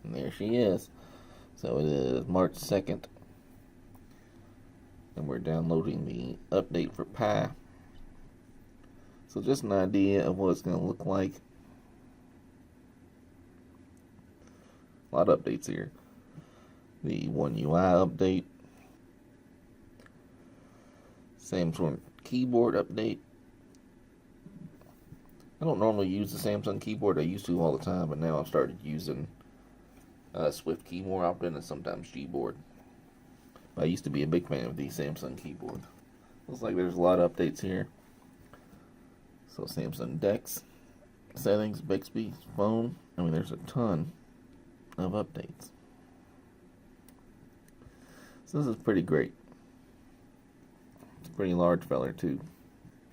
And there she is. So it is March 2nd. And we're downloading the update for Pi. So just an idea of what it's going to look like. A lot of updates here. The One UI update. Samsung keyboard update. I don't normally use the Samsung keyboard. I used to all the time, but now I've started using Swift key more often and sometimes Gboard. But I used to be a big fan of the Samsung keyboard. Looks like there's a lot of updates here. So Samsung Dex, settings, Bixby, phone. I mean, there's a ton of updates. So this is pretty great. It's a pretty large feller too.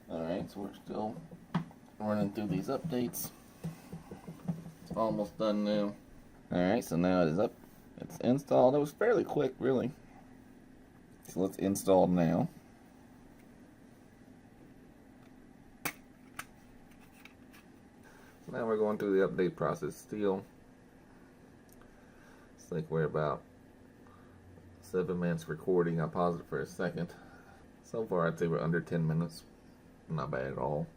Alright, so we're still running through these updates. It's almost done now. Alright, so now it is up. It's installed. It was fairly quick, really. So let's install now. So now we're going through the update process still. It's like we're about 7 minutes recording. I'll pause it for a second. So far I'd say we're under 10 minutes. Not bad at all.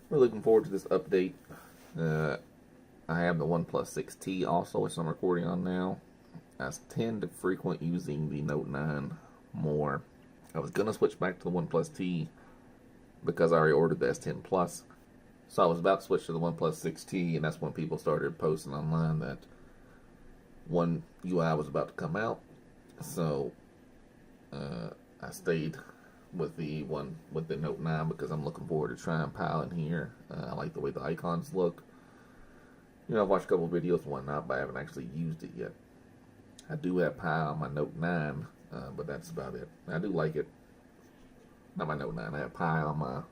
We're looking forward to this update. I have the OnePlus 6T also, which I'm recording on now. I tend to frequent using the Note9 more. I was going to switch back to the OnePlus T because I already ordered the S10 Plus. So I was about to switch to the OnePlus 6T, and that's when people started posting online that One UI was about to come out. So I stayed with the Note 9 because I'm looking forward to trying Pi in here. I like the way the icons look. You know, I've watched a couple videos and whatnot, but I haven't actually used it yet. I do have Pi on my Note 9, but that's about it. I do like it. Not my Note 9. I have Pi on my.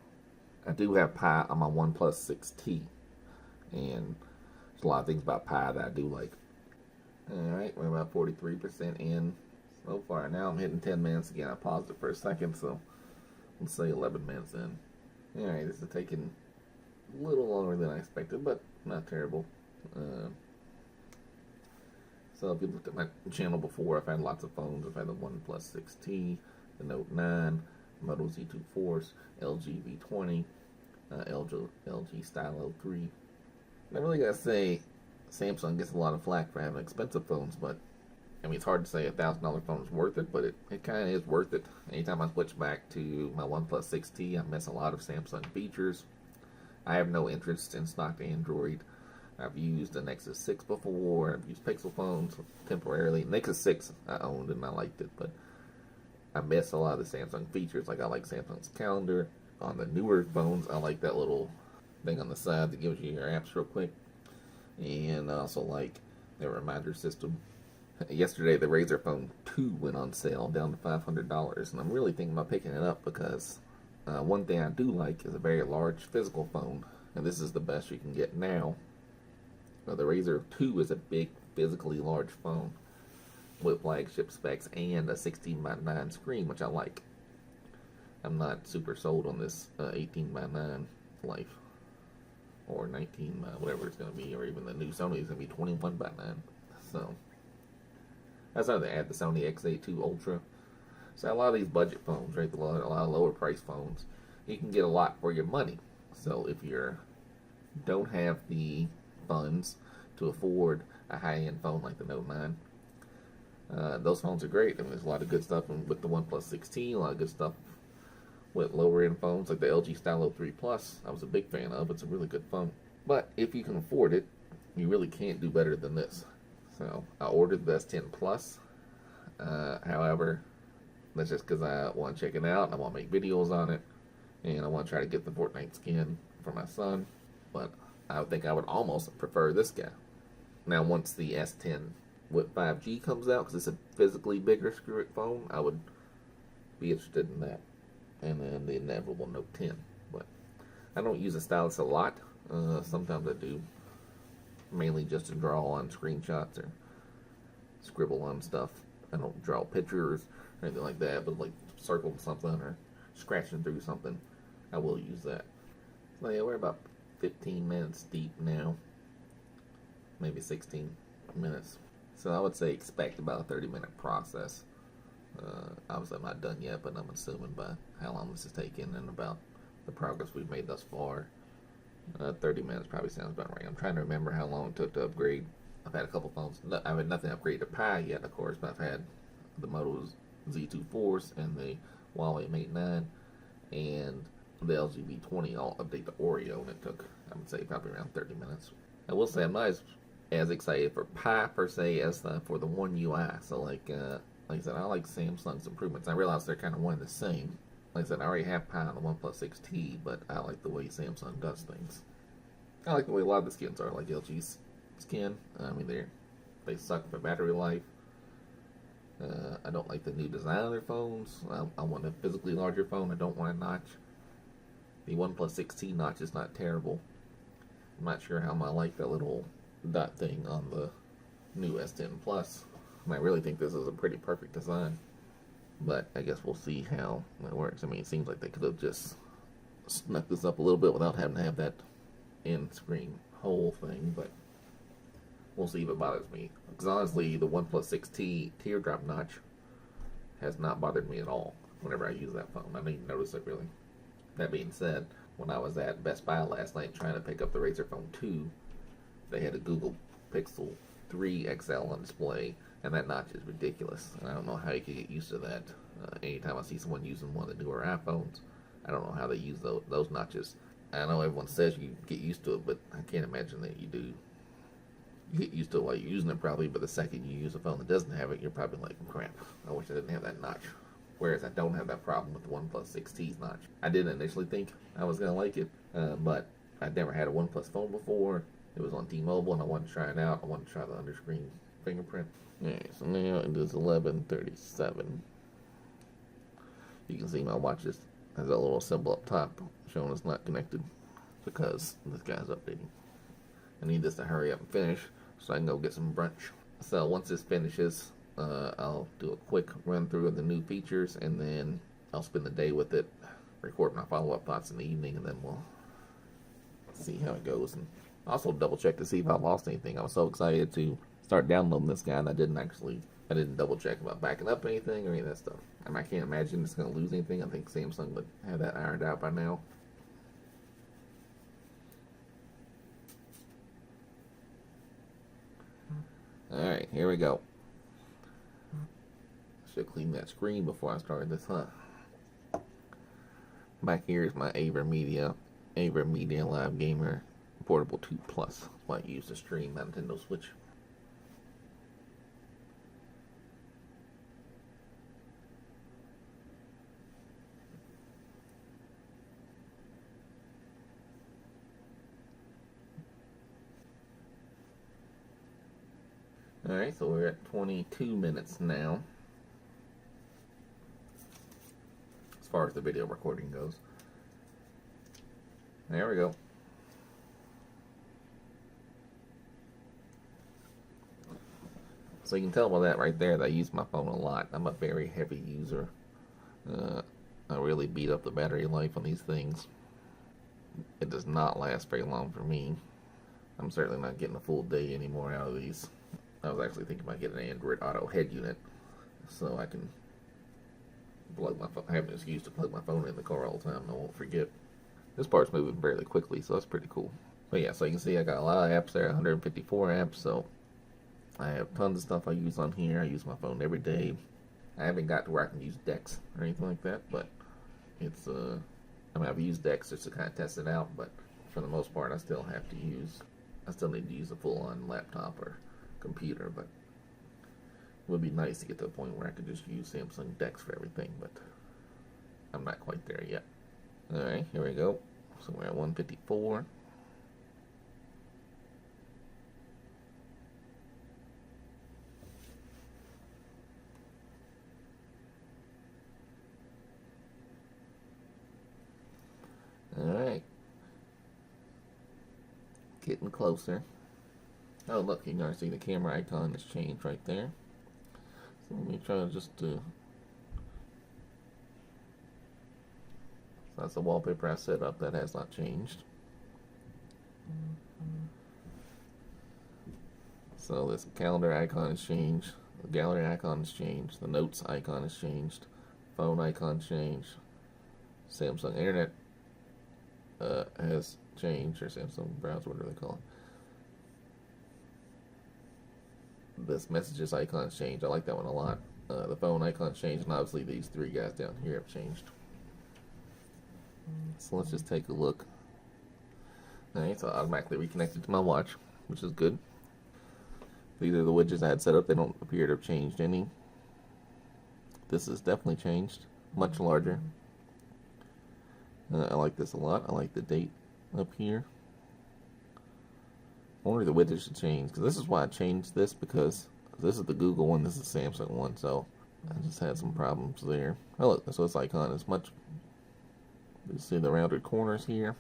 I do have Pi on my OnePlus 6T, and there's a lot of things about Pi that I do like. All right, we're about 43% in so far. Now I'm hitting 10 minutes again. I paused it for a second, so let's say 11 minutes in. All right, this is taking a little longer than I expected, but not terrible. So if you looked at my channel before, I've had lots of phones. I've had the OnePlus 6T, the Note 9, Moto Z2 Force, LG V20, LG Stylo 3. I really gotta say, Samsung gets a lot of flack for having expensive phones, but I mean, it's hard to say a $1,000 phone is worth it, but it kind of is worth it. Anytime I switch back to my OnePlus 6T, I miss a lot of Samsung features. I have no interest in stock Android. I've used the Nexus 6 before. I've used Pixel phones temporarily. Nexus 6 I owned and I liked it, but I miss a lot of the Samsung features. Like I like Samsung's calendar. On the newer phones, I like that little thing on the side that gives you your apps real quick. And I also like their reminder system. Yesterday, the Razer Phone 2 went on sale down to $500, and I'm really thinking about picking it up because one thing I do like is a very large physical phone, and this is the best you can get now. The Razer 2 is a big, physically large phone with flagship specs and a 16:9 screen, which I like. I'm not super sold on this 18:9 life, or 19, whatever it's going to be, or even the new Sony is going to be 21:9. So that's how they add the Sony X-A2 Ultra. So a lot of these budget phones, right, a lot of lower price phones, you can get a lot for your money. So if you don't have the funds to afford a high-end phone like the Note 9, those phones are great. I mean, there's a lot of good stuff with the OnePlus 6T, a lot of good stuff with lower-end phones like the LG Stylo 3 Plus. I was a big fan of. It's a really good phone. But if you can afford it, you really can't do better than this. So I ordered the S10 Plus. However, that's just because I want to check it out and I want to make videos on it, and I want to try to get the Fortnite skin for my son. But I think I would almost prefer this guy. Now, once the S10 with 5G comes out, because it's a physically bigger phone, I would be interested in that. And then the inevitable Note 10. But I don't use a stylus a lot. Sometimes I do, mainly just to draw on screenshots or scribble on stuff. I don't draw pictures or anything like that, but like circle something or scratching through something, I will use that. So yeah, we're about 15 minutes deep now, maybe 16. minutes. So I would say expect about a 30-minute process. Obviously, I'm not done yet, but I'm assuming by how long this is taking and about the progress we've made thus far, 30 minutes probably sounds about right. I'm trying to remember how long it took to upgrade. I've had a couple phones. I mean, nothing upgraded to Pi yet, of course, but I've had the Moto Z2 Force and the Huawei Mate 9 and the LG V20 all update to Oreo, and it took, I would say, probably around 30 minutes. I will say I'm not as excited for Pi per se as for the One UI. So like I said, I like Samsung's improvements. I realize they're kind of one and the same. Like I said, I already have Pi on the OnePlus 6T, but I like the way Samsung does things. I like the way a lot of the skins are, like LG's skin. I mean, they suck for battery life. I don't like the new design of their phones. I want a physically larger phone. I don't want a notch. The OnePlus 6T notch is not terrible. I'm not sure how I like that little dot thing on the new S10 Plus. And I really think this is a pretty perfect design. But I guess we'll see how it works. I mean, it seems like they could have just snuck this up a little bit without having to have that in-screen hole thing, but we'll see if it bothers me. Because honestly, the OnePlus 6T teardrop notch has not bothered me at all whenever I use that phone. I didn't even notice it really. That being said, when I was at Best Buy last night trying to pick up the Razer Phone 2, they had a Google Pixel 3 XL on display, and that notch is ridiculous. And I don't know how you can get used to that. Anytime I see someone using one of the newer iPhones, I don't know how they use those notches. I know everyone says you get used to it, but I can't imagine that you do. You get used to it while you're using it probably, but the second you use a phone that doesn't have it, you're probably like, crap, I wish I didn't have that notch. Whereas I don't have that problem with the OnePlus 6T's notch. I didn't initially think I was going to like it, but I'd never had a OnePlus phone before. It was on T-Mobile, and I wanted to try it out. I wanted to try the underscreen fingerprint. Alright, so now it is 11:37. You can see my watch has a little symbol up top showing it's not connected because this guy's updating. I need this to hurry up and finish so I can go get some brunch. So once this finishes, I'll do a quick run through of the new features, and then I'll spend the day with it, record my follow-up thoughts in the evening, and then we'll see how it goes. And also double check to see if I lost anything. I was so excited to start downloading this guy, and I didn't double check about backing up anything or any of that stuff. And I can't imagine it's going to lose anything. I think Samsung would have that ironed out by now. Alright, here we go. Should clean that screen before I started this, huh? Back here is my Aver Media Live Gamer Portable 2 Plus. That's what I use to stream my Nintendo Switch. Alright, so we're at 22 minutes now, as far as the video recording goes. There we go. So you can tell by that right there that I use my phone a lot. I'm a very heavy user. I really beat up the battery life on these things. It does not last very long for me. I'm certainly not getting a full day anymore out of these. I was actually thinking about getting an Android Auto head unit so I can plug my phone. I have an excuse to plug my phone in the car all the time and I won't forget. This part's moving fairly quickly, so that's pretty cool. But yeah, so you can see I got a lot of apps there, 154 apps, so I have tons of stuff I use on here. I use my phone every day. I haven't got to where I can use Dex or anything like that, but it's, I mean, I've used Dex just to kind of test it out, but for the most part, I still need to use a full-on laptop or computer, but it would be nice to get to a point where I could just use Samsung Dex for everything, but I'm not quite there yet. Alright, here we go. So we're at 154. Alright. Getting closer. Oh look, you can see the camera icon has changed right there. So let me try to just so that's the wallpaper I set up. That has not changed. So this calendar icon has changed, the gallery icon has changed, the notes icon has changed, phone icon changed, Samsung Internet has changed, or Samsung browser, whatever they call it. This messages icon has changed. I like that one a lot. The phone icon changed, and obviously these three guys down here have changed. So let's just take a look. Alright, so automatically reconnected to my watch, which is good. These are the widgets I had set up. They don't appear to have changed any. This has definitely changed. Much larger. I like this a lot. I like the date up here. I wonder if the widgets should change, because this is why I changed this, because this is the Google one, this is the Samsung one, so I just had some problems there. Oh look, so this icon is much, you see the rounded corners here.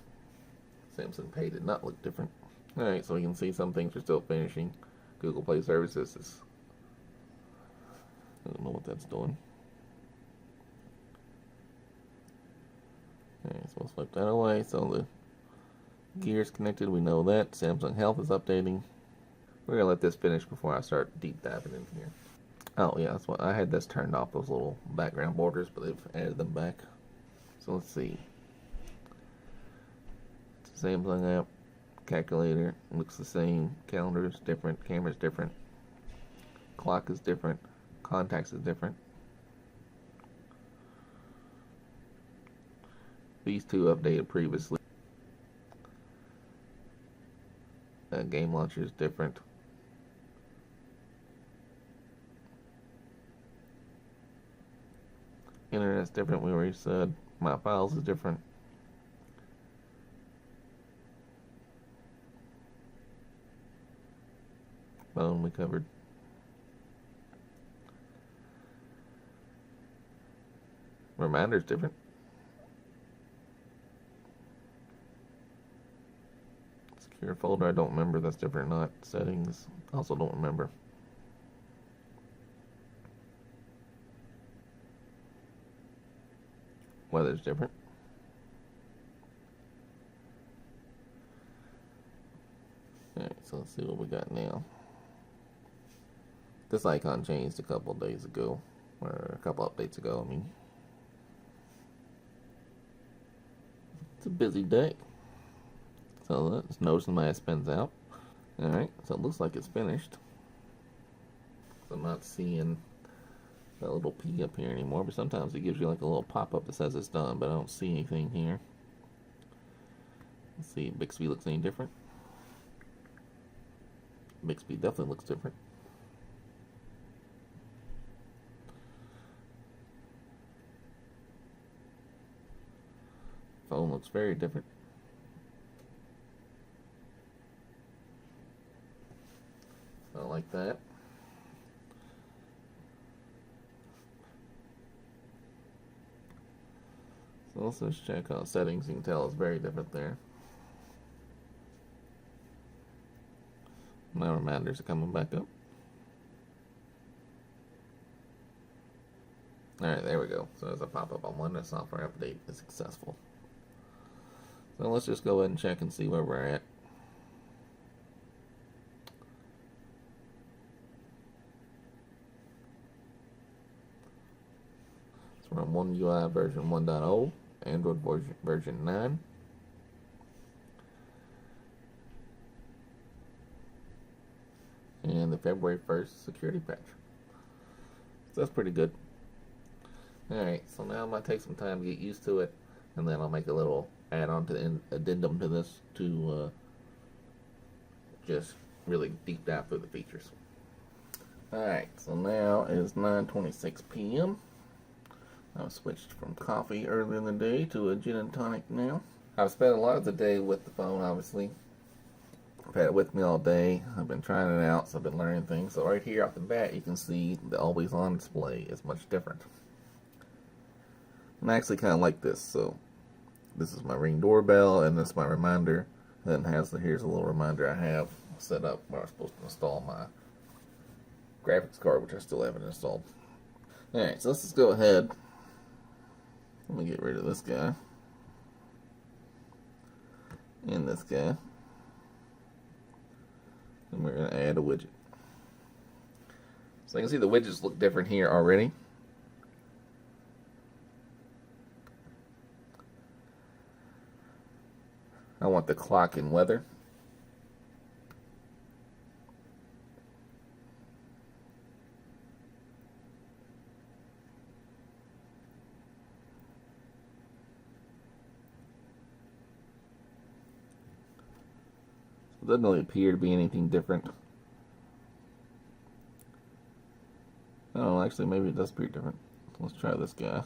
Samsung Pay did not look different. Alright, so we can see some things are still finishing. Google Play Services is, I don't know what that's doing. Alright, so we'll flip that away. So the gear's connected, we know that. Samsung Health is updating. We're gonna let this finish before I start deep diving in here. Oh yeah, that's what I had this turned off, those little background borders, but they've added them back. So let's see. It's a Samsung app. Calculator looks the same. Calendar is different. Camera's different. Clock is different. Contacts is different. These two updated previously. Game launcher is different. Internet's different, we already said. My files is different. Phone we covered. Reminder's different. Secure folder, I don't remember if that's different or not. Settings, also don't remember. Weather's different. Alright, so let's see what we got now. This icon changed a couple days ago, or a couple updates ago, I mean. It's a busy day. So let's notice my S Pen's out. Alright, so it looks like it's finished. I'm not seeing that little P up here anymore, but sometimes it gives you like a little pop-up that says it's done, but I don't see anything here. Let's see if Bixby looks any different. Bixby definitely looks different. Phone looks very different. I like that. So let's just check out settings. You can tell it's very different there. My reminders are coming back up. Alright, there we go. So there's a pop-up on one. The software update is successful. So let's just go ahead and check and see where we're at. So we're on One UI version 1.0, Android version 9. And the February 1st security patch. So that's pretty good. Alright, so now I'm going to take some time to get used to it, and then I'll make a little add-on to the addendum to this to just really deep dive through the features. Alright, so now it is 9:26 p.m. I've switched from coffee earlier in the day to a gin and tonic now. I've spent a lot of the day with the phone, obviously. I've had it with me all day. I've been trying it out, so I've been learning things. So right here off the bat, you can see the always on display is much different. And I actually kind of like this. So this is my Ring doorbell, and this is my reminder. And it has here's a little reminder I have set up where I'm supposed to install my graphics card, which I still haven't installed. Alright, so let's just go ahead. Let me get rid of this guy. And this guy. And we're going to add a widget. So you can see the widgets look different here already. I want the clock and weather. It doesn't really appear to be anything different. Oh, actually, maybe it does appear different. Let's try this guy.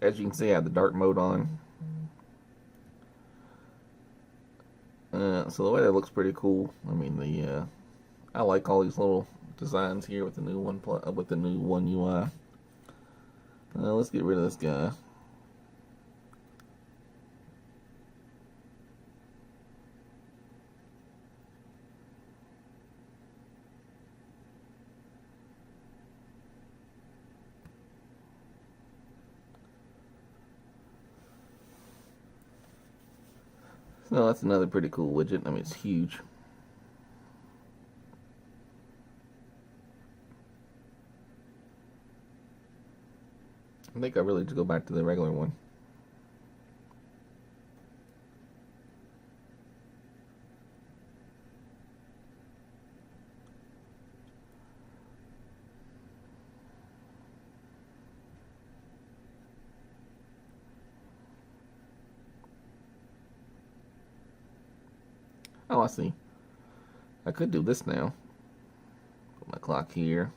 As you can see, I have the dark mode on. So the weather looks pretty cool. I mean, I like all these little designs here with the new One UI. Let's get rid of this guy. So that's another pretty cool widget. I mean, it's huge. I think I really just go back to the regular one. Oh, I see. I could do this now. Put my clock here.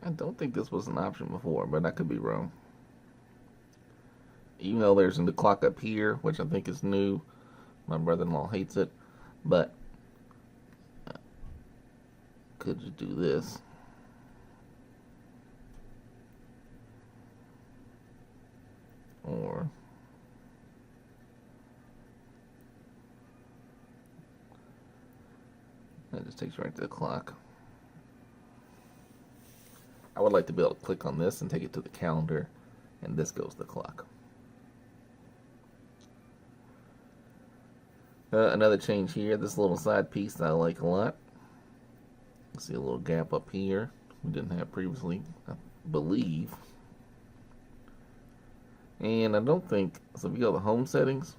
I don't think this was an option before, but I could be wrong. Even though there's the clock up here, which I think is new. My brother-in-law hates it, but could you do this? Or that just takes you right to the clock. I would like to be able to click on this and take it to the calendar, and this goes to the clock. Another change here, this little side piece that I like a lot. See a little gap up here we didn't have previously, I believe. And I don't think, so if you go to the home settings,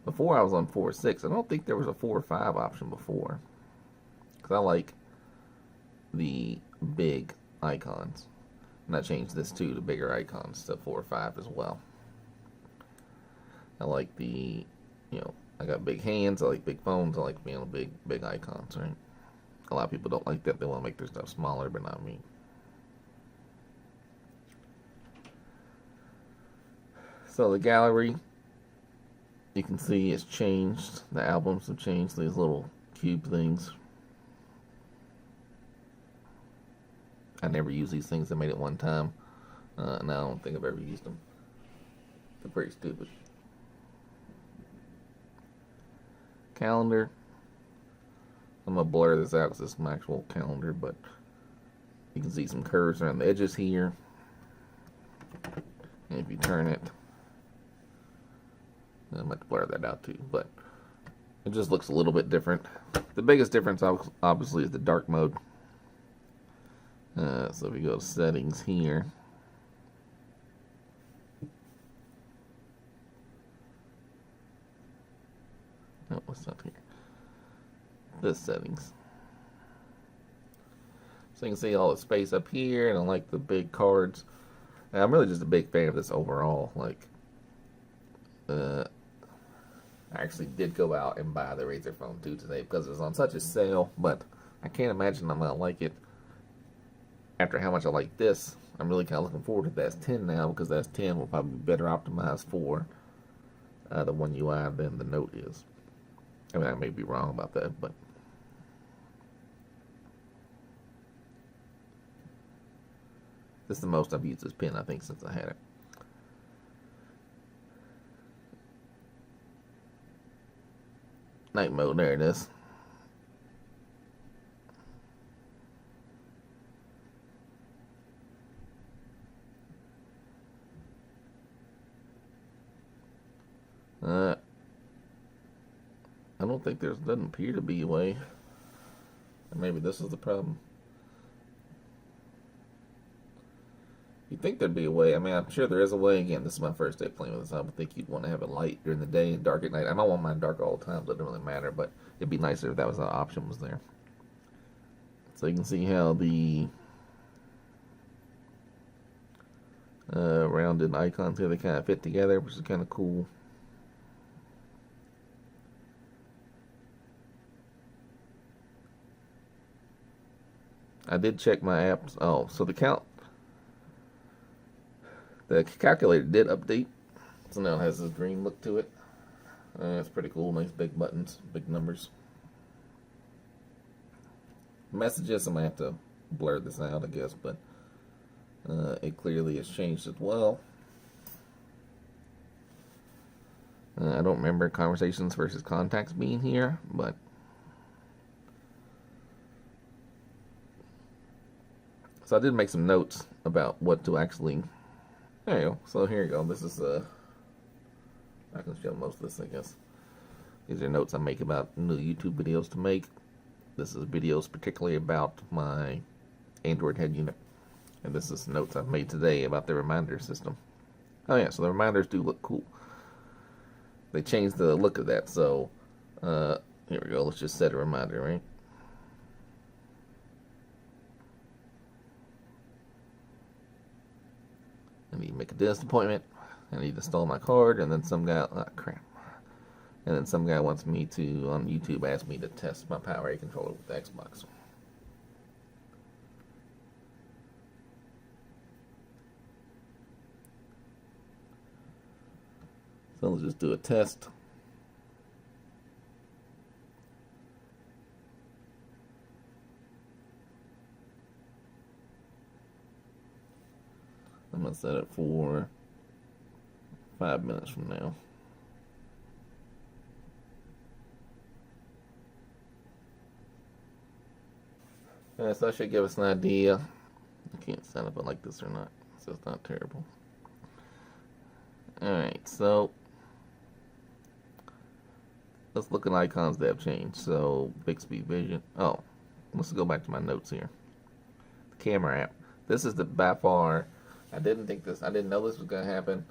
before I was on 4.6, I don't think there was a 4.5 option before. Because I like the big icons. And I changed this too, the bigger icons to 4.5 as well. I like the, I got big hands, I like big phones, I like being able to big icons, right? A lot of people don't like that, they want to make their stuff smaller, but not me. So the gallery, you can see it's changed, the albums have changed, these little cube things. I never used these things, I made it one time, and I don't think I've ever used them. They're pretty stupid. Calendar. I'm going to blur this out because this is my actual calendar, but you can see some curves around the edges here. And if you turn it, I might blur that out too, but it just looks a little bit different. The biggest difference obviously is the dark mode. So if you go to settings here, no, what's not here? This settings. So you can see all the space up here, and I like the big cards. And I'm really just a big fan of this overall. Like, I actually did go out and buy the Razer Phone 2 today because it was on such a sale, but I can't imagine I'm gonna like it after how much I like this. I'm really kind of looking forward to the S10 now, because the S10 will probably be better optimized for the One UI than the Note is. I mean, I may be wrong about that, but this is the most I've used this pen, I think, since I had it. Night mode, there it is. I don't think doesn't appear to be a way. Maybe this is the problem. You'd think there'd be a way. I mean, I'm sure there is a way. Again, this is my first day playing with this. I would think you'd want to have it light during the day and dark at night. I don't want mine dark all the time, so it doesn't really matter, but it'd be nicer if that was an option was there. So you can see how the rounded icons here, they kind of fit together, which is kind of cool. I did check my apps. Oh, so the calculator did update, so now it has this green look to it. It's pretty cool. Nice big buttons, big numbers. Messages, I might have to blur this out, I guess, but it clearly has changed as well. I don't remember conversations versus contacts being here, but so I did make some notes about what to actually. There you go. So here you go. This is I can show most of this, I guess. These are notes I make about new YouTube videos to make. This is videos particularly about my Android head unit. And this is notes I've made today about the reminder system. Oh yeah, so the reminders do look cool. They changed the look of that, so here we go. Let's just set a reminder, right? I need to make a dentist appointment. I need to install my card, and then some guy, crap. And then some guy wants me to, on YouTube, ask me to test my Power A controller with the Xbox. So let's just do a test. I'm going to set it for 5 minutes from now. So that should give us an idea. I can't set up it like this or not, so it's not terrible. Alright, so let's look at icons that have changed. So Bixby Vision. Oh, let's go back to my notes here. The camera app. This is by far. I didn't know this was going to happen.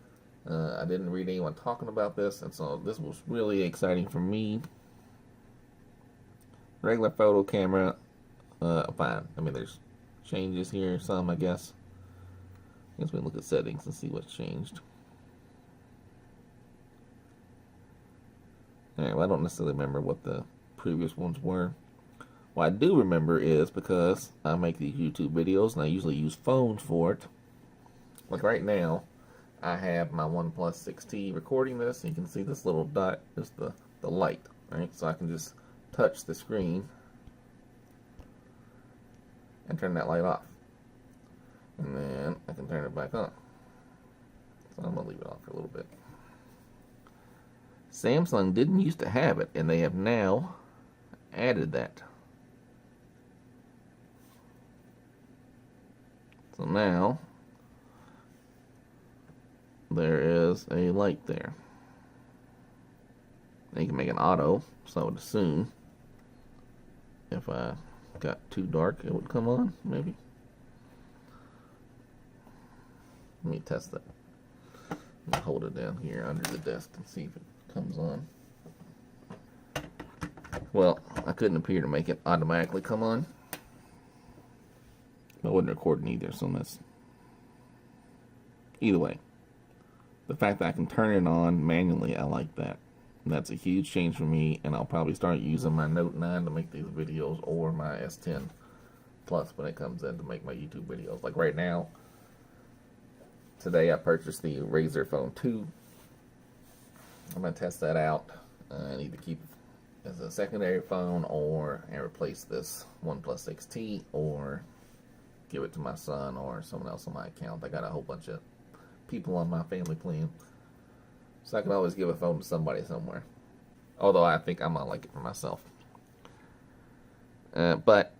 I didn't read anyone talking about this, and so this was really exciting for me. Regular photo camera, fine. I mean, there's changes here, some, I guess. I guess we can look at settings and see what's changed. Alright, well, I don't necessarily remember what the previous ones were. What I do remember is because I make these YouTube videos, and I usually use phones for it. Like right now, I have my OnePlus 6T recording this. You can see this little dot is the light, right? So I can just touch the screen and turn that light off. And then I can turn it back on. So I'm going to leave it off for a little bit. Samsung didn't used to have it, and they have now added that. So now there is a light there. Now you can make an auto, so I would assume if I got too dark it would come on, maybe. Let me test that. Let me hold it down here under the desk and see if it comes on. Well, I couldn't appear to make it automatically come on. I wasn't recording either, so that's either way. The fact that I can turn it on manually, I like that. And that's a huge change for me, and I'll probably start using my Note9 to make these videos, or my S10 Plus when it comes in to make my YouTube videos. Like right now, today I purchased the Razer Phone 2. I'm going to test that out. I need to keep as a secondary phone, or and replace this OnePlus 6T, or give it to my son or someone else on my account. I got a whole bunch of people on my family plan, so I can always give a phone to somebody somewhere. Although I think I'm gonna like it for myself. But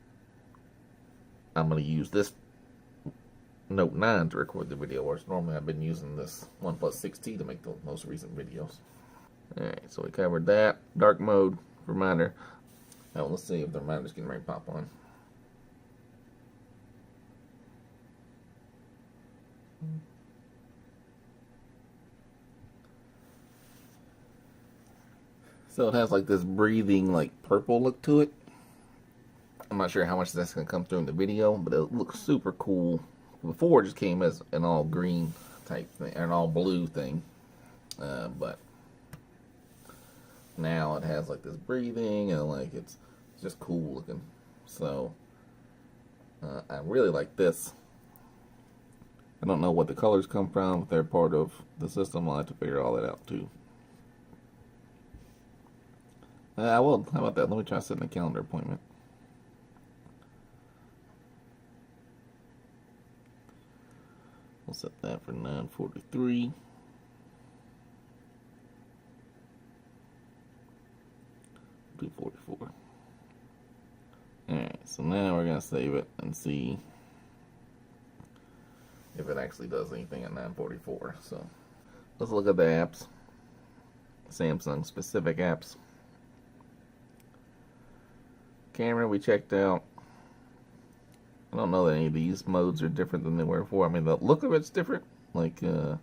I'm gonna use this Note 9 to record the video, whereas normally I've been using this OnePlus 6T to make the most recent videos. Alright, so we covered that. Dark mode, reminder. Now let's see if the reminder's getting ready to pop on. So it has like this breathing, like purple look to it. I'm not sure how much that's going to come through in the video, but it looks super cool. Before it just came as an all green type thing, or an all blue thing. But now it has like this breathing, and like it's just cool looking. So I really like this. I don't know what the colors come from. If they're part of the system, I'll have to figure all that out too. Well, how about that? Let me try setting a calendar appointment. We'll set that for 9:43. $2:44. Alright, so now we're going to save it and see if it actually does anything at 9:44. So let's look at the apps. Samsung specific apps. Camera we checked out. I don't know that any of these modes are different than they were before. I mean, the look of it's different. Like, I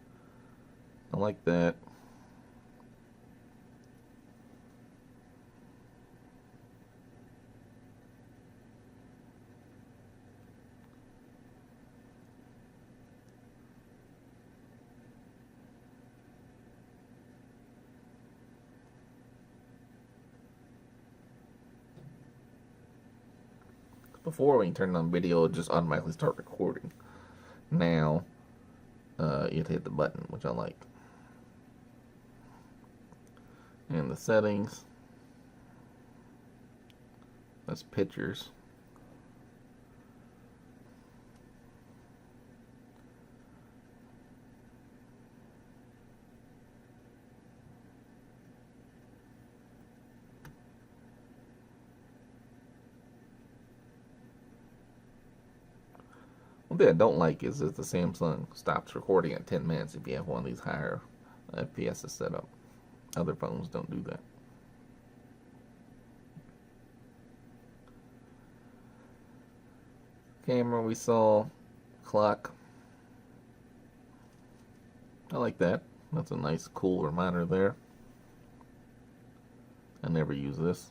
like that. Before, when you turn on video, it just automatically start recording. Now, you have to hit the button, which I like. And the settings. That's pictures. One thing I don't like is that the Samsung stops recording at 10 minutes if you have one of these higher FPS set up. Other phones don't do that. Camera we saw, clock. I like that. That's a nice, cool reminder there. I never use this.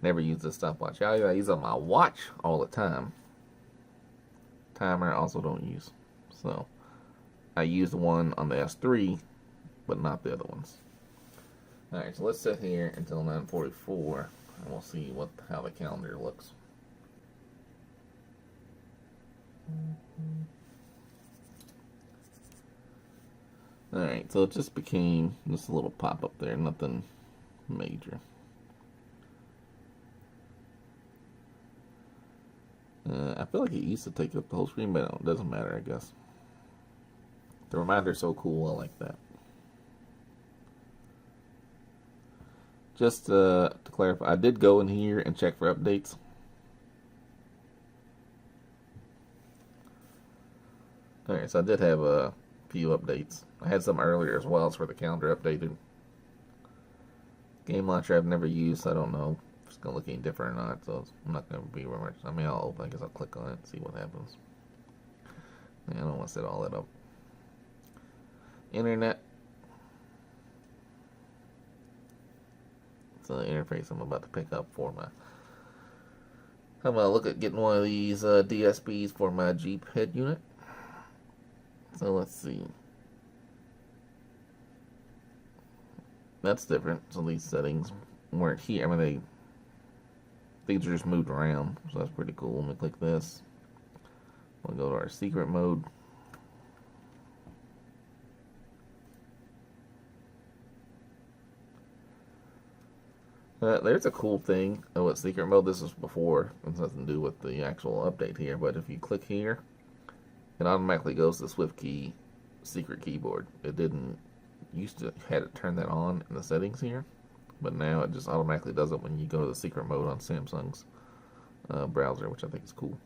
Never use this stopwatch. I use it on my watch all the time. Timer I also don't use. So I use the one on the S3, but not the other ones. Alright, so let's sit here until 9:44 and we'll see how the calendar looks. Alright, so it just became just a little pop up there, nothing major. I feel like it used to take up the whole screen, but it doesn't matter, I guess. The reminder's so cool, I like that. Just to clarify, I did go in here and check for updates. Alright, so I did have a few updates. I had some earlier as well, for the calendar updated. Game launcher I've never used, so I don't know if it's going to look any different or not, so I'm not going to be very much. I mean, I guess I'll click on it and see what happens. Yeah, I don't want to set all that up. Internet. It's the interface I'm about to pick up for my... I'm going to look at getting one of these DSPs for my Jeep head unit. So let's see. That's different. So these settings weren't here. I mean, things are just moved around. So that's pretty cool. Let me click this. We'll go to our secret mode. There's a cool thing with secret mode. This is before. It has nothing to do with the actual update here. But if you click here, it automatically goes to SwiftKey secret keyboard. It didn't used to had it turn that on in the settings here, but now it just automatically does it when you go to the secret mode on Samsung's browser, which I think is cool.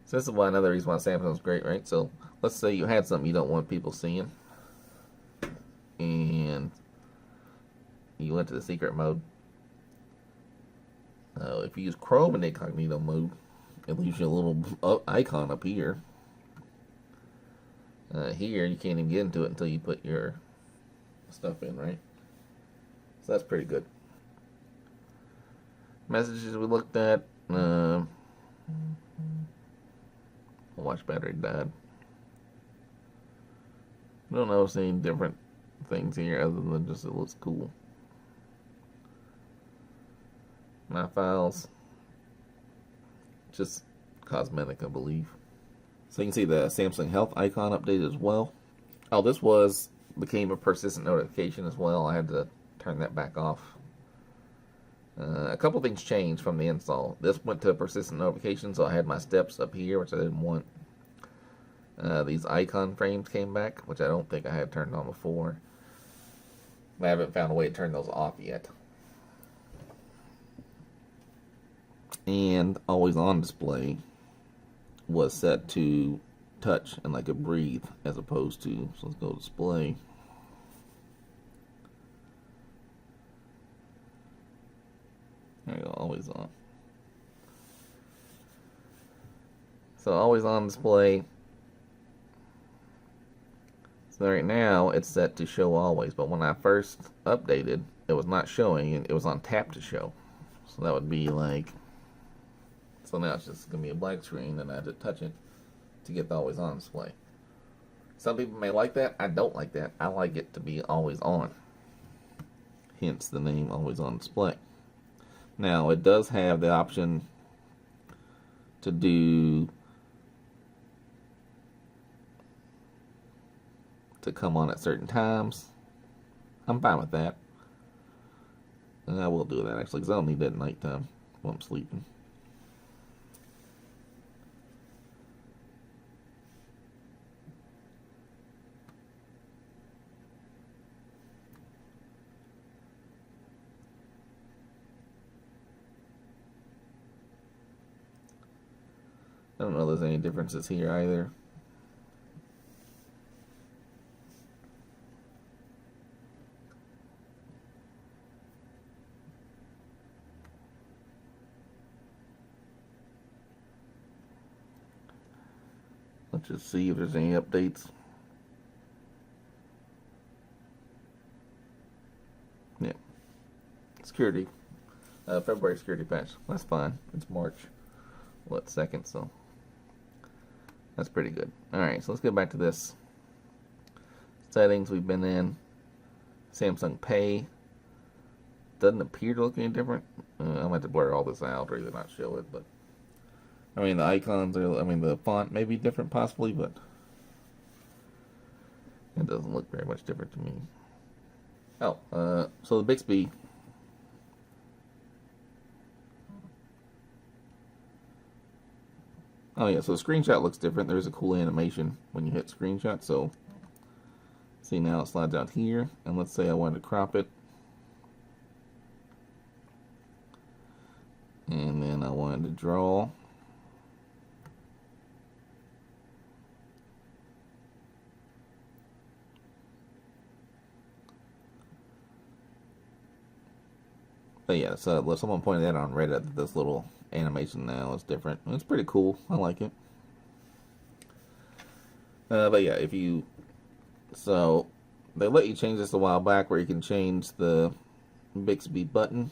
So this is why another reason why Samsung's great, right? So let's say you had something you don't want people seeing, and you went to the secret mode. If you use Chrome in incognito mode, it leaves you a little icon up here. Here, you can't even get into it until you put your stuff in, right? So that's pretty good. Messages we looked at. Watch battery died. I don't notice any different things here other than just it looks cool. My files, just cosmetic, I believe. So you can see the Samsung Health icon updated as well. Oh, this became a persistent notification as well. I had to turn that back off. A couple things changed from the install. This went to persistent notification, so I had my steps up here, which I didn't want. These icon frames came back, which I don't think I had turned on before. I haven't found a way to turn those off yet. And always on display was set to touch and like a breathe as opposed to, so let's go display. There you go, always on. So always on display. So right now it's set to show always, but when I first updated, it was not showing and it was on tap to show. So that would be like, so now it's just going to be a blank screen and I have to touch it to get the always on display. Some people may like that. I don't like that. I like it to be always on. Hence the name always on display. Now it does have the option to come on at certain times. I'm fine with that. And I will do that actually because I don't need that at nighttime while I'm sleeping. I don't know if there's any differences here either. Let's just see if there's any updates. Yeah. Security. February security patch. That's fine. It's March 2nd, so that's pretty good. Alright, so let's get back to this. Settings we've been in. Samsung Pay. Doesn't appear to look any different. I'm going to have to blur all this out or either not show it, but I mean the icons are, the font may be different possibly, but it doesn't look very much different to me. Oh, so the Bixby oh yeah, so the screenshot looks different. There's a cool animation when you hit screenshot. So see now it slides out here, and let's say I wanted to crop it, and then I wanted to draw. But yeah, so someone pointed that out on Reddit that this little animation now is different. It's pretty cool. I like it. But yeah, so they let you change this a while back where you can change the Bixby button.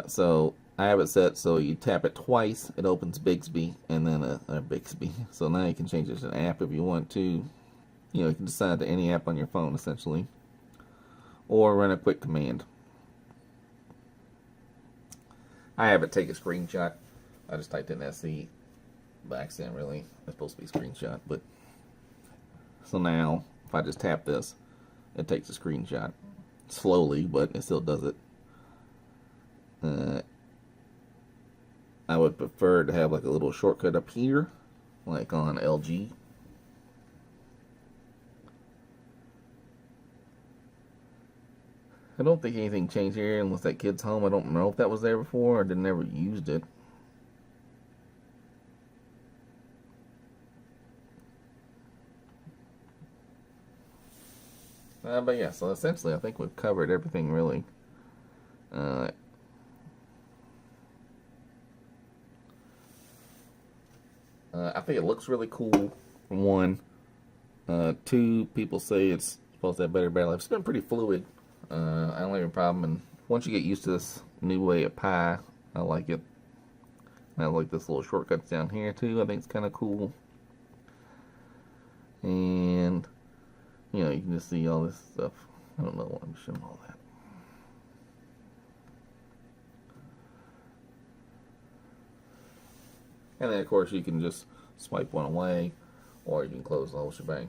So I have it set so you tap it twice, it opens Bixby, and then a Bixby. So now you can change it to an app if you want to. You can decide to any app on your phone essentially, or run a quick command. I haven't taken a screenshot. I just typed in SE by accident, really. It's supposed to be screenshot, but so now if I just tap this, it takes a screenshot slowly, but it still does it. I would prefer to have like a little shortcut up here, like on LG. I don't think anything changed here unless that kid's home. I don't know if that was there before. I didn't ever used it. But yeah, so essentially I think we've covered everything really. I think it looks really cool, for one. Two, people say it's supposed to have better battery life. It's been pretty fluid. I don't have a problem, and once you get used to this new way of Pi, I like it. I like this little shortcuts down here too. I think it's kind of cool. And you know, you can just see all this stuff. I don't know why I'm showing all that. And then of course you can just swipe one away, or you can close the whole shebang.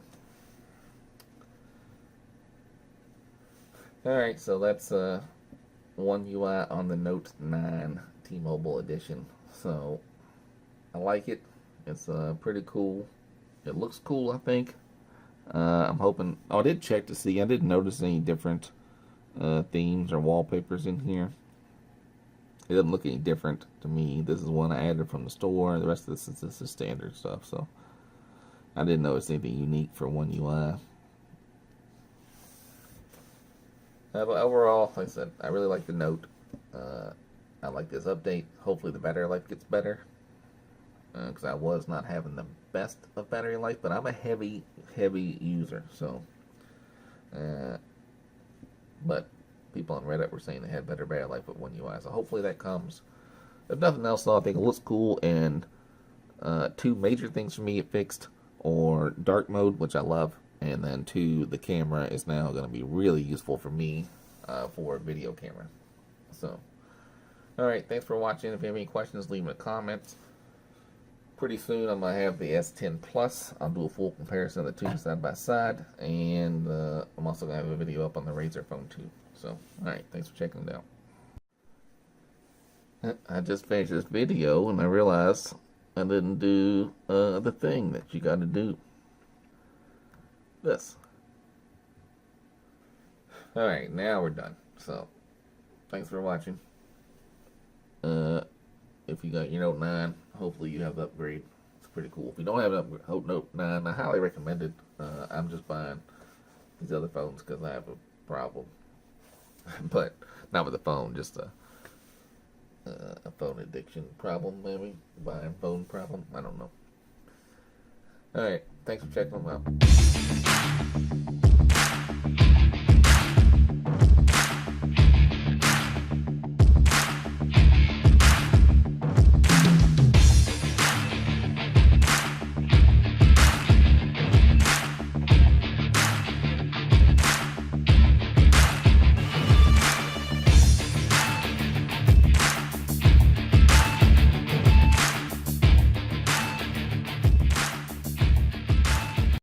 Alright, so that's One UI on the Note 9 T-Mobile edition. So I like it. It's pretty cool. It looks cool, I think. I'm hoping. Oh, I did check to see. I didn't notice any different themes or wallpapers in here. It doesn't look any different to me. This is one I added from the store. The rest of this is standard stuff. So I didn't notice anything unique for One UI. But overall, like I said, I really like the Note. I like this update. Hopefully the battery life gets better. Because I was not having the best of battery life, but I'm a heavy user. So, but people on Reddit were saying they had better battery life with One UI. So hopefully that comes. If nothing else, though, I think it looks cool. And two major things for me it fixed, or dark mode, which I love. And then two, the camera is now going to be really useful for me for a video camera. So, alright, thanks for watching. If you have any questions, leave them in the comments. Pretty soon I'm going to have the S10 Plus. I'll do a full comparison of the two side by side. And I'm also going to have a video up on the Razer phone too. So, alright, thanks for checking it out. I just finished this video and I realized I didn't do the thing that you got to do. This. Alright, now we're done. So, thanks for watching. If you got your Note 9, hopefully you have the upgrade. It's pretty cool. If you don't have an upgrade, Note 9, I highly recommend it. I'm just buying these other phones because I have a problem. But, not with the phone, just a phone addiction problem, maybe. Buying phone problem, I don't know. Alright, thanks for checking them out.